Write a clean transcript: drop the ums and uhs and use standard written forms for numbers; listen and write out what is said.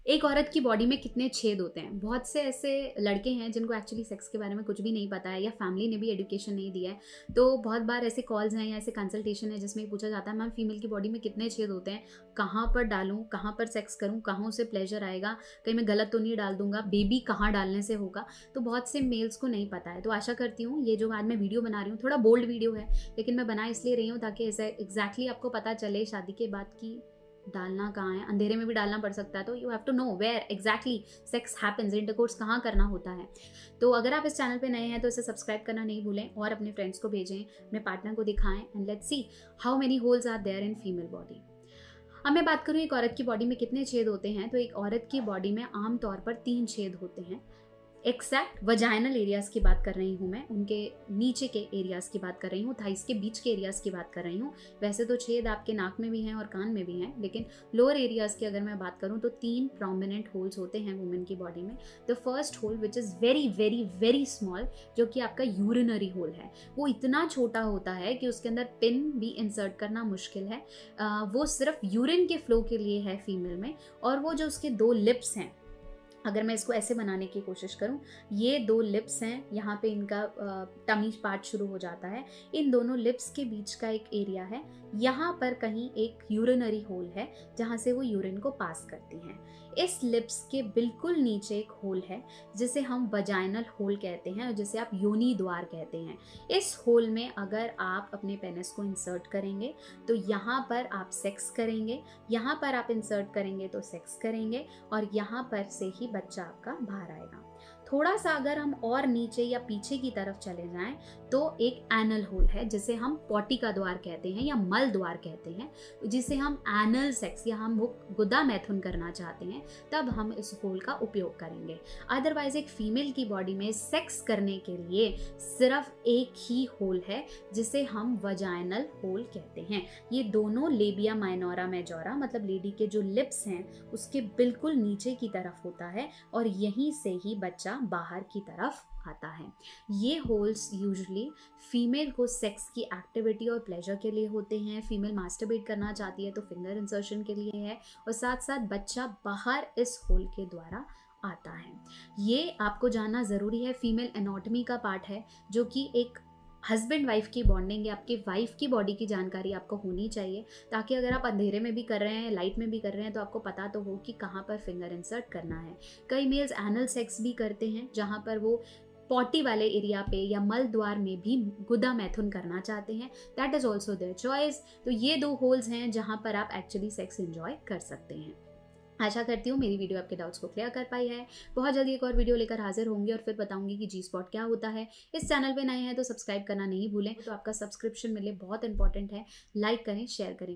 एक औरत की बॉडी में कितने छेद होते हैं? बहुत से ऐसे लड़के हैं जिनको एक्चुअली सेक्स के बारे में कुछ भी नहीं पता है या फैमिली ने भी एजुकेशन नहीं दिया है। तो बहुत बार ऐसे कॉल्स हैं या ऐसे कंसल्टेशन है जिसमें पूछा जाता है, मैम फीमेल की बॉडी में कितने छेद होते हैं? कहाँ पर डालूँ? कहाँ पर सेक्स करूँ? कहाँ उसे प्लेज़र आएगा? कहीं मैं गलत तो नहीं डाल दूँगा? बेबी कहाँ डालने से होगा? तो बहुत से मेल्स को नहीं पता है। तो आशा करती हूँ ये जो आज मैं वीडियो बना रही हूँ, थोड़ा बोल्ड वीडियो है, लेकिन मैं बना इसलिए रही हूँ ताकि ऐसा एग्ज़ैक्टली आपको पता चले शादी के बाद कि डालना कहाँ है। अंधेरे में भी डालना पड़ सकता है, तो you have to know where exactly sex happens, intercourse कहाँ करना होता है। तो अगर आप इस चैनल पे नए हैं तो इसे सब्सक्राइब करना नहीं भूलें और अपने फ्रेंड्स को भेजें, अपने पार्टनर को दिखाएं and let's see how many holes are there in female body. अब मैं बात करूँ एक औरत की बॉडी में कितने छेद होते हैं, तो एक औरत की बॉडी में आमतौर पर 3 छेद होते हैं। एक्सैक्ट वजाइनल एरियाज की बात कर रही हूँ मैं, उनके नीचे के एरियाज की बात कर रही हूँ, थाइस के बीच के एरियाज की बात कर रही हूँ। वैसे तो छेद आपके नाक में भी हैं और कान में भी हैं, लेकिन लोअर एरियाज की अगर मैं बात करूँ तो 3 प्रोमिनेंट होल्स होते हैं वुमेन की बॉडी में। The first hole which is very very very small, जो कि आपका यूरिनरी होल है, वो इतना छोटा होता है कि उसके अंदर पिन भी इंसर्ट करना मुश्किल है। वो सिर्फ यूरिन के फ्लो के लिए है फीमेल में। और वो जो उसके 2 लिप्स हैं, अगर मैं इसको ऐसे बनाने की कोशिश करूं, ये 2 लिप्स हैं, यहाँ पे इनका टमी पार्ट शुरू हो जाता है। इन दोनों लिप्स के बीच का एक एरिया है, यहाँ पर कहीं एक यूरिनरी होल है जहाँ से वो यूरिन को पास करती हैं। इस लिप्स के बिल्कुल नीचे एक होल है जिसे हम वजाइनल होल कहते हैं और जिसे आप योनि द्वार कहते हैं। इस होल में अगर आप अपने पेनिस को इंसर्ट करेंगे तो यहाँ पर आप सेक्स करेंगे, यहाँ पर आप इंसर्ट करेंगे तो सेक्स करेंगे और यहाँ पर से ही बच्चा आपका बाहर आएगा। थोड़ा सा अगर हम और नीचे या पीछे की तरफ चले जाएं तो एक एनल होल है जिसे हम पॉटी का द्वार कहते हैं या मल द्वार कहते हैं, जिसे हम एनल सेक्स या हम गुदा मैथुन करना चाहते हैं तब हम इस होल का उपयोग करेंगे। अदरवाइज एक फीमेल की बॉडी में सेक्स करने के लिए सिर्फ एक ही होल है जिसे हम वजाइनल होल कहते हैं। ये दोनों लेबिया माइनोरा मेजोरा, मतलब लेडी के जो लिप्स हैं उसके बिल्कुल नीचे की तरफ होता है और यहीं से ही बच्चा बाहर की तरफ आता है। ये होल्स यूजुअली फीमेल को सेक्स की एक्टिविटी और प्लेजर के लिए होते हैं। फीमेल मास्टरबेट करना चाहती है तो फिंगर इंसर्शन के लिए है और साथ साथ बच्चा बाहर इस होल के द्वारा आता है। ये आपको जानना ज़रूरी है। फीमेल एनाटॉमी का पार्ट है जो कि एक हस्बैंड वाइफ की बॉन्डिंग या आपकी वाइफ की बॉडी की जानकारी आपको होनी चाहिए, ताकि अगर आप अंधेरे में भी कर रहे हैं, लाइट में भी कर रहे हैं, तो आपको पता तो हो कि कहाँ पर फिंगर इंसर्ट करना है। कई मेल्स एनल सेक्स भी करते हैं जहाँ पर वो पॉटी वाले एरिया पे या मल द्वार में भी गुदा मैथुन करना चाहते हैं। That is also their choice. तो ये 2 होल्स हैं जहाँ पर आप एक्चुअली सेक्स एंजॉय कर सकते हैं। आशा करती हूँ मेरी वीडियो आपके डाउट्स को क्लियर कर पाई है। बहुत जल्दी एक और वीडियो लेकर हाजिर होंगी और फिर बताऊंगी कि जी स्पॉट क्या होता है। इस चैनल पे नए हैं तो सब्सक्राइब करना नहीं भूलें। तो आपका सब्सक्रिप्शन मिले बहुत इंपॉर्टेंट है। लाइक करें, शेयर करें।